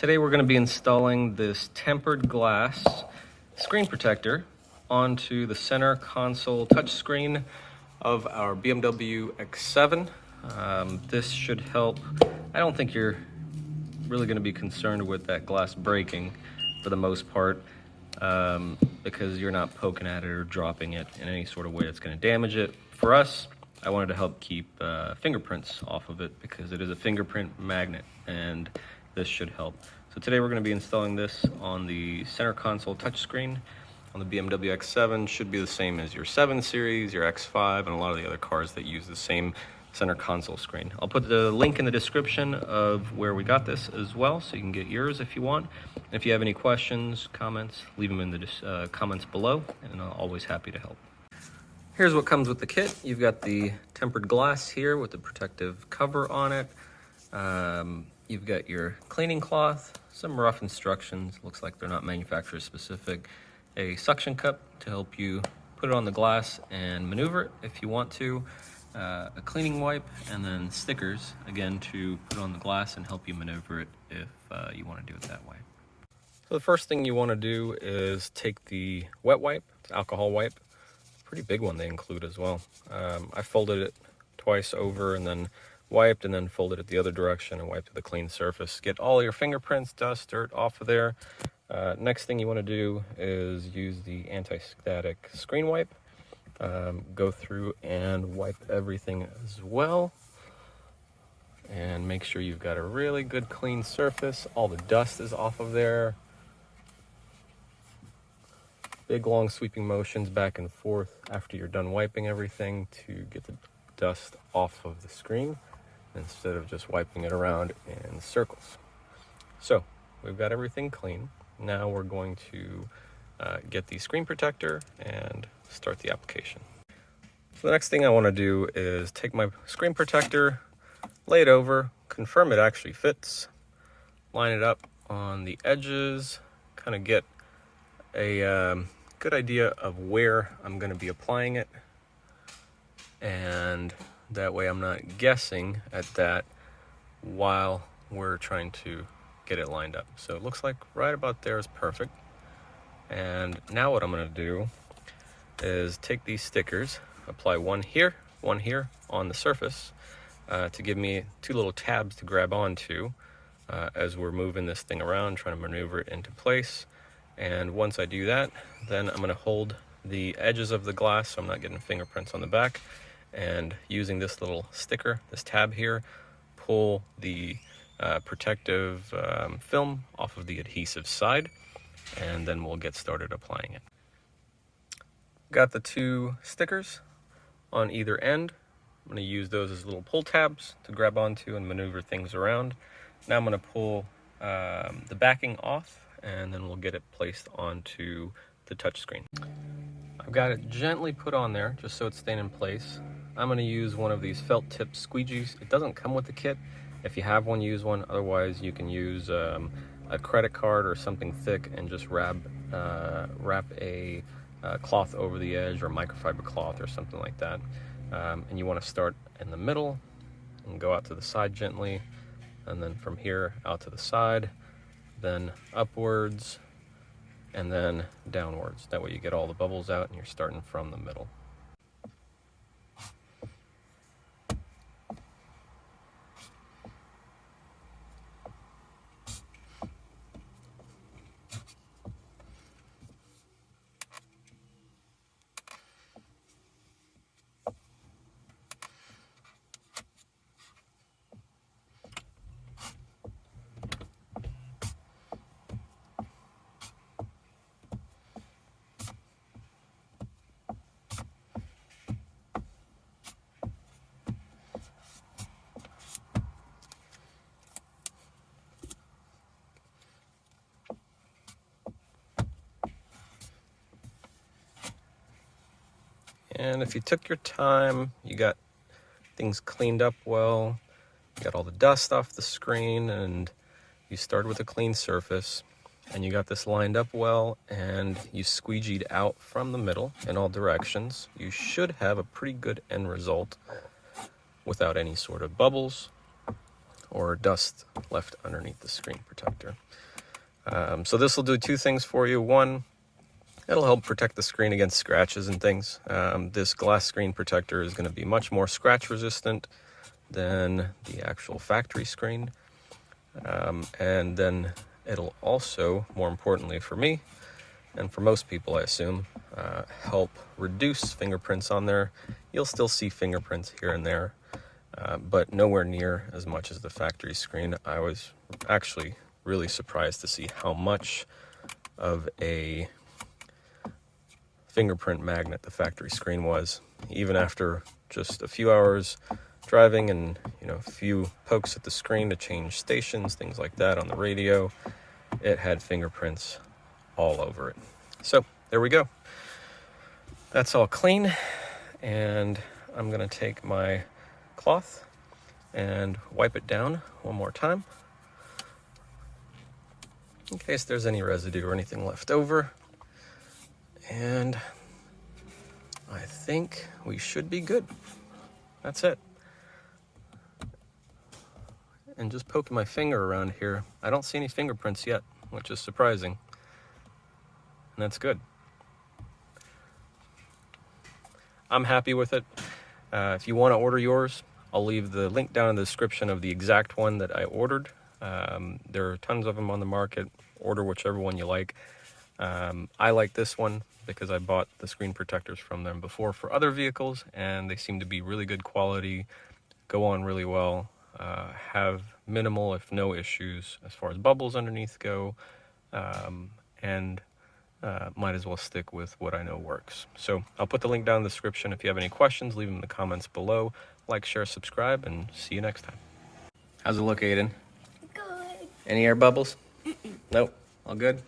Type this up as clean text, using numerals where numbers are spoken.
Today we're going to be installing this tempered glass screen protector onto the center console touchscreen of our BMW X7. This should help. I don't think you're really going to be concerned with that glass breaking for the most part, because you're not poking at it or dropping it in any sort of way that's going to damage it. For us, I wanted to help keep fingerprints off of it because it is a fingerprint magnet, and this should help. So today we're going to be installing this on the center console touchscreen on the BMW X7. Should be the same as your 7 Series, your X5, and a lot of the other cars that use the same center console screen. I'll put the link in the description of where we got this as well, so you can get yours if you want. And if you have any questions, comments, leave them in the comments below, and I'm always happy to help. Here's what comes with the kit. You've got the tempered glass here with the protective cover on it. You've got your cleaning cloth, some rough instructions, looks like they're not manufacturer specific, a suction cup to help you put it on the glass and maneuver it if you want to, a cleaning wipe, and then stickers, again, to put on the glass and help you maneuver it if you want to do it that way. So the first thing you want to do is take the wet wipe, it's alcohol wipe, pretty big one they include as well. I folded it twice over and then wiped, and then folded it the other direction and wiped with a clean surface. Get all your fingerprints, dust, dirt off of there. Next thing you want to do is use the anti-static screen wipe. Go through and wipe everything as well. And make sure you've got a really good clean surface. All the dust is off of there. Big long sweeping motions back and forth after you're done wiping everything to get the dust off of the screen, instead of just wiping it around in circles. So we've got everything clean. Now we're going to get the screen protector and start the application. So the next thing I want to do is take my screen protector, lay it over, confirm it actually fits, line it up on the edges, kind of get a good idea of where I'm going to be applying it, and that way I'm not guessing at that while we're trying to get it lined up. So it looks like right about there is perfect. And now what I'm going to do is take these stickers, apply one here on the surface to give me 2 little tabs to grab onto as we're moving this thing around, trying to maneuver it into place. And once I do that, then I'm going to hold the edges of the glass so I'm not getting fingerprints on the back, and using this little sticker, this tab here, pull the protective film off of the adhesive side, and then we'll get started applying it. Got the 2 stickers on either end. I'm going to use those as little pull tabs to grab onto and maneuver things around. Now I'm going to pull the backing off, and then we'll get it placed onto the touchscreen. I've got it gently put on there just so it's staying in place. I'm going to use one of these felt tip squeegees. It doesn't come with the kit. If you have one, use one. Otherwise, you can use a credit card or something thick and just wrap a cloth over the edge, or microfiber cloth or something like that. And you want to start in the middle and go out to the side gently, and then from here out to the side, then upwards, and then downwards. That way you get all the bubbles out and you're starting from the middle. And if you took your time, you got things cleaned up well, you got all the dust off the screen, and you started with a clean surface, and you got this lined up well, and you squeegeed out from the middle in all directions, you should have a pretty good end result without any sort of bubbles or dust left underneath the screen protector. So this will do two things for you. One, it'll help protect the screen against scratches and things. This glass screen protector is going to be much more scratch resistant than the actual factory screen. And then it'll also, more importantly for me, and for most people I assume, help reduce fingerprints on there. You'll still see fingerprints here and there, but nowhere near as much as the factory screen. I was actually really surprised to see how much of a fingerprint magnet the factory screen was. Even after just a few hours driving and a few pokes at the screen to change stations, things like that on the radio, it had fingerprints all over it. So there we go. That's all clean, and I'm gonna take my cloth and wipe it down one more time in case there's any residue or anything left over. And I think we should be good. That's it. And just poking my finger around here, I don't see any fingerprints yet, which is surprising. And that's good. I'm happy with it. If you want to order yours, I'll leave the link down in the description of the exact one that I ordered. There are tons of them on the market. Order whichever one you like. I like this one because I bought the screen protectors from them before for other vehicles, and they seem to be really good quality, go on really well, have minimal if no issues as far as bubbles underneath go, and might as well stick with what I know works. So I'll put the link down in the description. If you have any questions, leave them in the comments below. Like, share, subscribe, and see you next time. How's it look, Aiden? Good. Any air bubbles? Nope. All good?